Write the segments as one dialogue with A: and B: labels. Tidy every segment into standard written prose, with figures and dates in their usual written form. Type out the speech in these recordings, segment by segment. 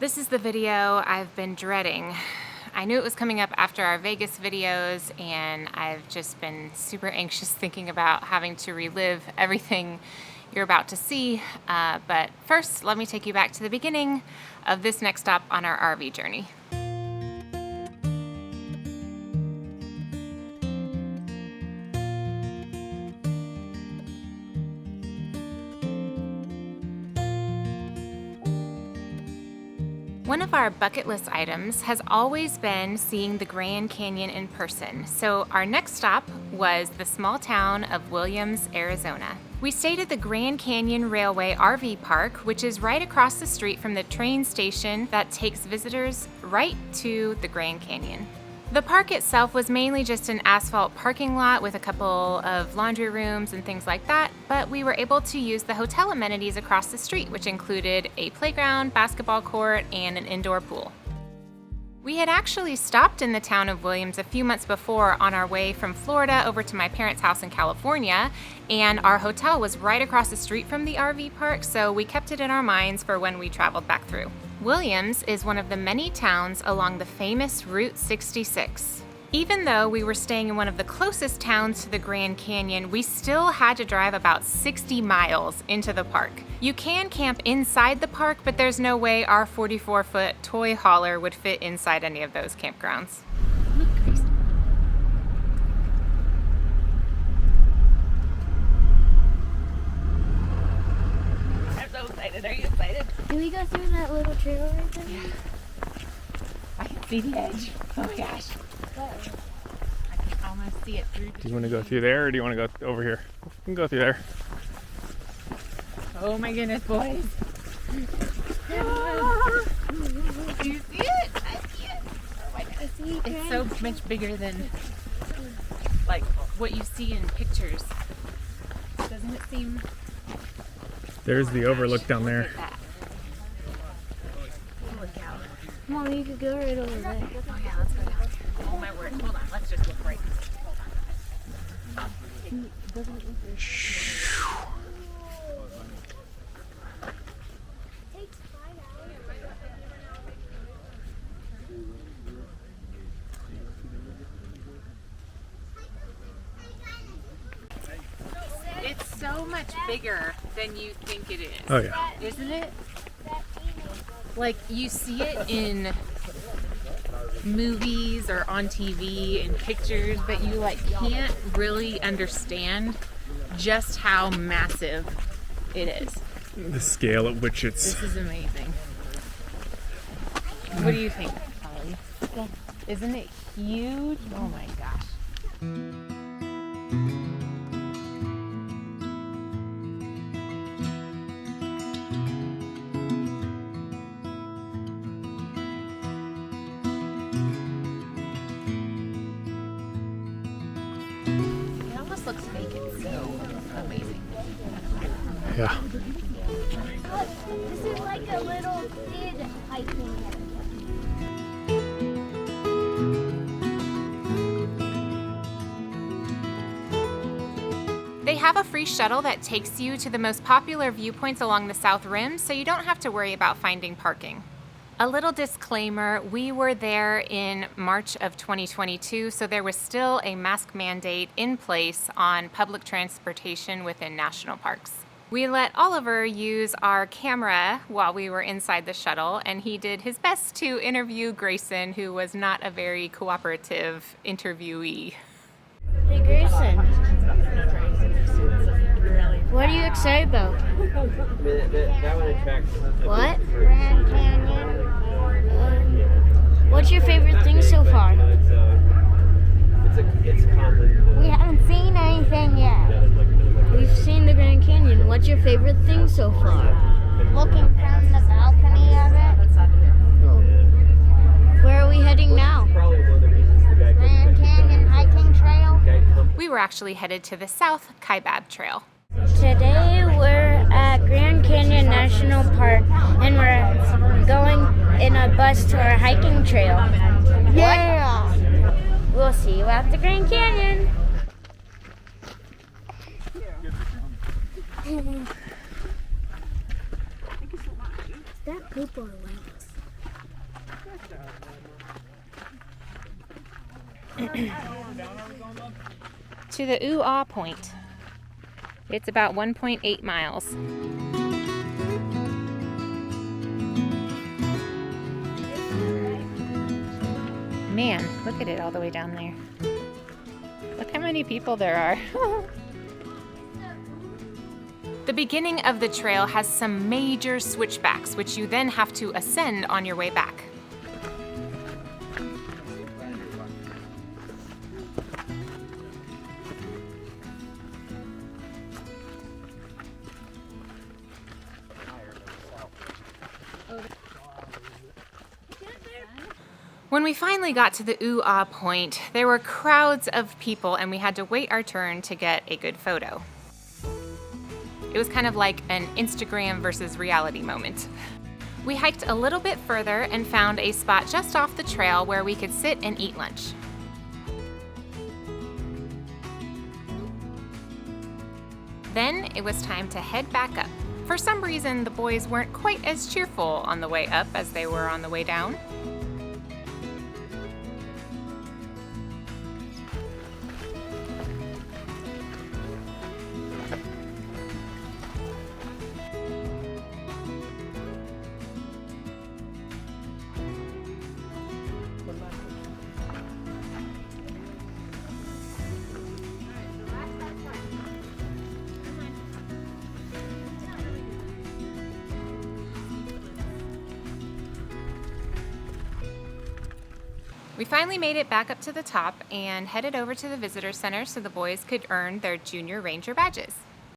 A: This is the video I've been dreading. I knew it was coming up after our Vegas videos, and I've just been super anxious thinking about having to relive everything you're about to see. But first, let me take you back to the beginning of this next stop on our RV journey. One of our bucket list items has always been seeing the Grand Canyon in person, so our next stop was the small town of Williams, Arizona. We stayed at the Grand Canyon Railway RV Park, which is right across the street from the train station that takes visitors right to the Grand Canyon. The park itself was mainly just an asphalt parking lot with a couple of laundry rooms and things like that, but we were able to use the hotel amenities across the street, which included a playground, basketball court, and an indoor pool. We had actually stopped in the town of Williams a few months before on our way from Florida over to my parents' house in California, and our hotel was right across the street from the RV park, so we kept it in our minds for when we traveled back through. Williams is one of the many towns along the famous Route 66. Even though we were staying in one of the closest towns to the Grand Canyon, we still had to drive about 60 miles into the park. You can camp inside the park, but there's no way our 44-foot toy hauler would fit inside any of those campgrounds. Look, Grace. I'm so excited. Are you excited?
B: Can we go through that little trail right there?
A: Yeah. I can see the edge. Oh my gosh. I can almost see it through.
C: Do you want to go through there or do you want to go over here? We can go through there.
A: Oh my goodness, boys. Do you see it? I see it. Oh my goodness. It's so much bigger than like what you see in pictures. Doesn't it seem?
C: There's the overlook down there.
B: Mom, you could go right over there.
A: Oh yeah, let's go down. Oh my word. Hold on. Let's just look right. It's so much bigger than you think it is.
C: Oh yeah.
A: Isn't it? Like you see it in movies or on TV and pictures, but you like can't really understand just how massive it is.
C: The scale at which it's...
A: This is amazing. What do you think, Holly?
B: Yeah.
A: Isn't it huge? Oh my gosh. Looks fake. It's so amazing.
C: Yeah.
B: This is like a little kid hiking
A: They have a free shuttle that takes you to the most popular viewpoints along the South Rim, so you don't have to worry about finding parking. A little disclaimer, we were there in March of 2022, so there was still a mask mandate in place on public transportation within national parks. We let Oliver use our camera while we were inside the shuttle, and he did his best to interview Grayson, who was not a very cooperative interviewee.
B: Hey Grayson, what are you excited about?
D: That one attracts.
B: What? Grand Canyon. What's your favorite thing so far?
D: It's common.
B: We haven't seen anything yet. We've seen the Grand Canyon. What's your favorite thing so far? Looking from the balcony of it. Oh. Where are we heading now? Grand Canyon hiking trail.
A: We were actually headed to the South Kaibab Trail.
B: Today we're at Grand Canyon National Park and we're going in a bus to our hiking trail. Yeah! We'll see you at the Grand Canyon. Is that poop or wings?
A: To the Ooh-Ah Point. It's about 1.8 miles. Man, look at it all the way down there. Look how many people there are. The beginning of the trail has some major switchbacks, which you then have to ascend on your way back. When we finally got to the Ooh-Ah Point, there were crowds of people and we had to wait our turn to get a good photo. It was kind of like an Instagram versus reality moment. We hiked a little bit further and found a spot just off the trail where we could sit and eat lunch. Then it was time to head back up. For some reason, the boys weren't quite as cheerful on the way up as they were on the way down. We finally made it back up to the top and headed over to the visitor center so the boys could earn their junior ranger badges.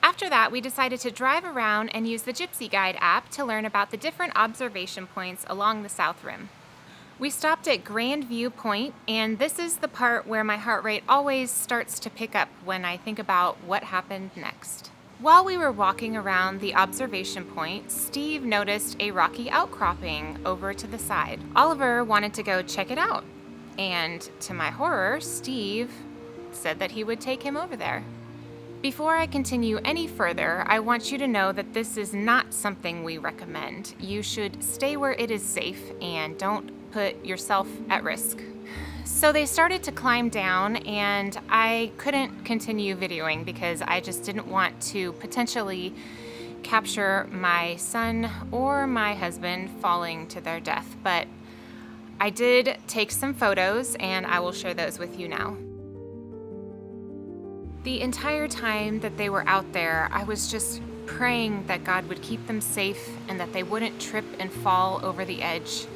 A: After that, we decided to drive around and use the Gypsy Guide app to learn about the different observation points along the South Rim. We stopped at Grandview Point, and this is the part where my heart rate always starts to pick up when I think about what happened next. While we were walking around the observation point, Steve noticed a rocky outcropping over to the side. Oliver wanted to go check it out, and to my horror, Steve said that he would take him over there. Before I continue any further, I want you to know that this is not something we recommend. You should stay where it is safe and don't put yourself at risk. So they started to climb down, and I couldn't continue videoing because I just didn't want to potentially capture my son or my husband falling to their death. But I did take some photos, and I will share those with you now. The entire time that they were out there, I was just praying that God would keep them safe and that they wouldn't trip and fall over the edge.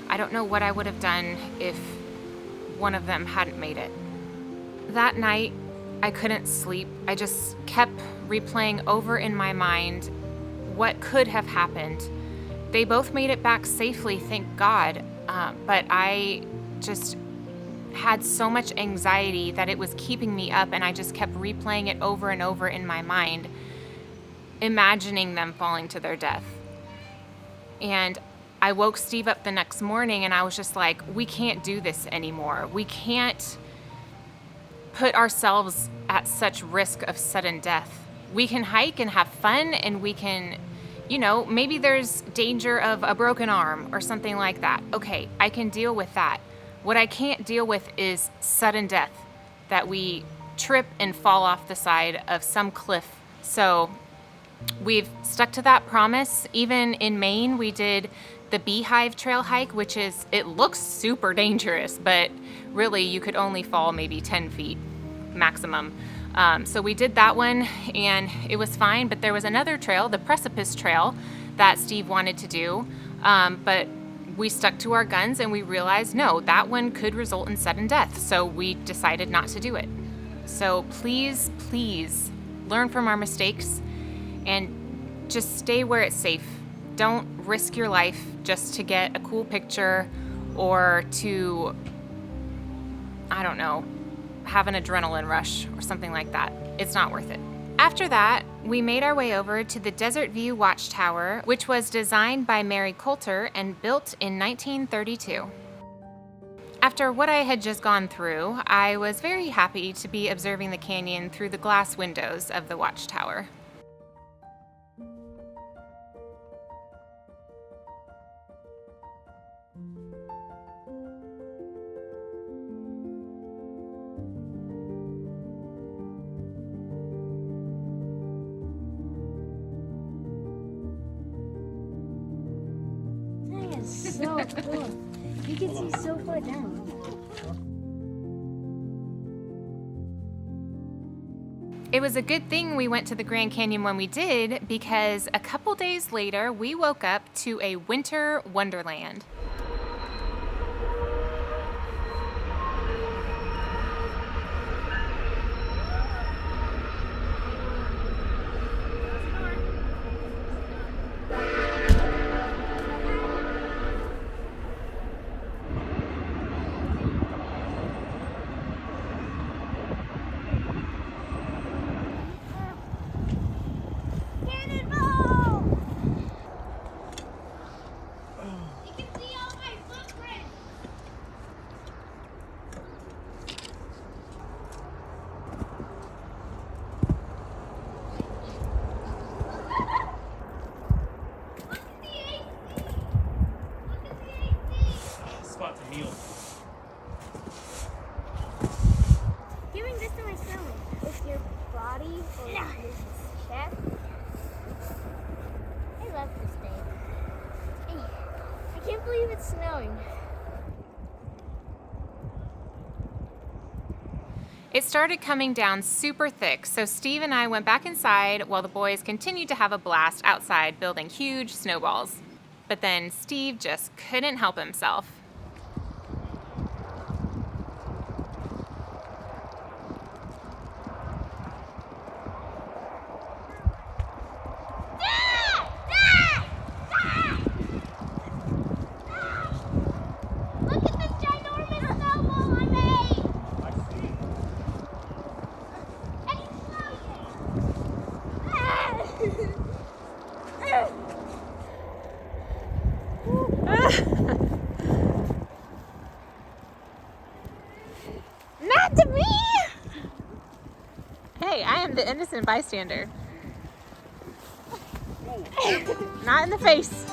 A: I don't know what I would have done if one of them hadn't made it. That night, I couldn't sleep. I just kept replaying over in my mind what could have happened. They both made it back safely, thank God, but I just had so much anxiety that it was keeping me up, and I just kept replaying it over and over in my mind, imagining them falling to their death. And I woke Steve up the next morning and I was just like, we can't do this anymore. We can't put ourselves at such risk of sudden death. We can hike and have fun, and we can, maybe there's danger of a broken arm or something like that. Okay, I can deal with that. What I can't deal with is sudden death, that we trip and fall off the side of some cliff. So we've stuck to that promise. Even in Maine, we did the Beehive Trail hike, which it looks super dangerous, but really you could only fall maybe 10 feet maximum. So we did that one and it was fine, but there was another trail, the Precipice Trail, that Steve wanted to do, but we stuck to our guns and we realized, no, that one could result in sudden death, so we decided not to do it. So please, please learn from our mistakes and just stay where it's safe. Don't risk your life just to get a cool picture or to, have an adrenaline rush or something like that. It's not worth it. After that, we made our way over to the Desert View Watchtower, which was designed by Mary Coulter and built in 1932. After what I had just gone through, I was very happy to be observing the canyon through the glass windows of the Watchtower.
B: is so cool. You can see so far down.
A: It was a good thing we went to the Grand Canyon when we did, because a couple days later we woke up to a winter wonderland.
C: Spot to kneel.
B: Giving this to my stomach with your body or your chest. I love this day. I can't believe it's snowing.
A: It started coming down super thick, so Steve and I went back inside while the boys continued to have a blast outside building huge snowballs. But then Steve just couldn't help himself.
B: Look at this ginormous snowball I made!
A: Not to me! Hey, I am the innocent bystander. Not in the face.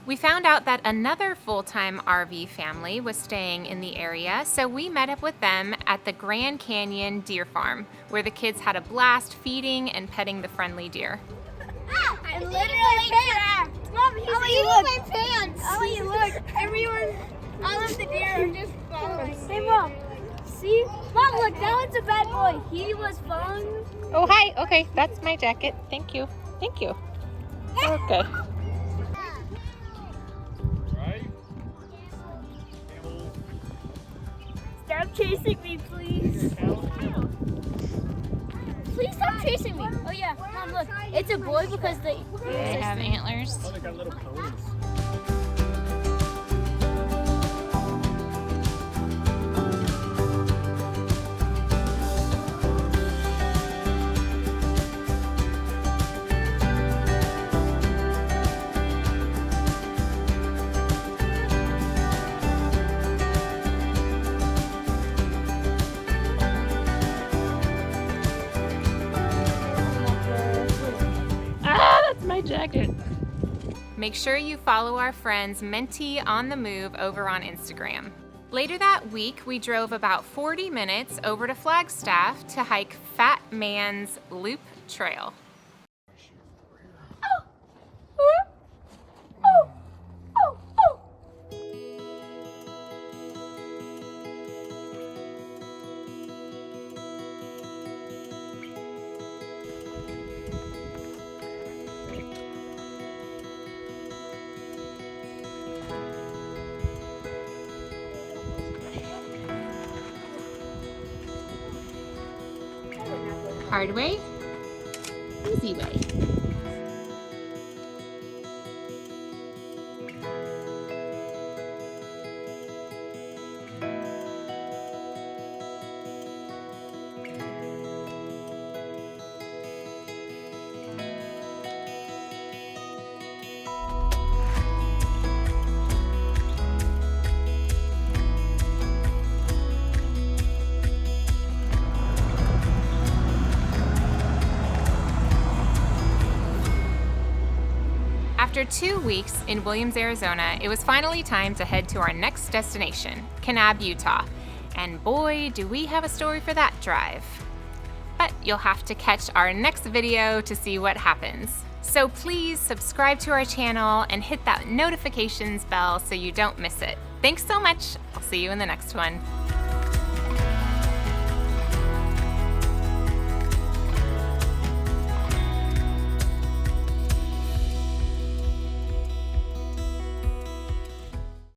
A: We found out that another full-time RV family was staying in the area, so we met up with them at the Grand Canyon Deer Farm, where the kids had a blast feeding and petting the friendly deer.
B: I'm literally trapped. Mom, he's eating my pants. Oh, look. Everyone, all of the deer are just following. Hey, Mom. See? Mom, look, that one's a bad boy. He was following.
A: Oh, hi. Okay, that's my jacket. Thank you. Thank you. Okay.
B: Stop chasing me, please. Please stop chasing me. Oh, yeah. Mom, look. It's a boy because they
A: have antlers.
C: Oh, they got little ponies. My jacket.
A: Make sure you follow our friends Menti on the Move over on Instagram. Later that week, we drove about 40 minutes over to Flagstaff to hike Fatman's Loop Trail. Hard way, easy way. After 2 weeks in Williams, Arizona, it was finally time to head to our next destination, Kaibab, Utah. And boy, do we have a story for that drive. But you'll have to catch our next video to see what happens. So please subscribe to our channel and hit that notifications bell so you don't miss it. Thanks so much. I'll see you in the next one.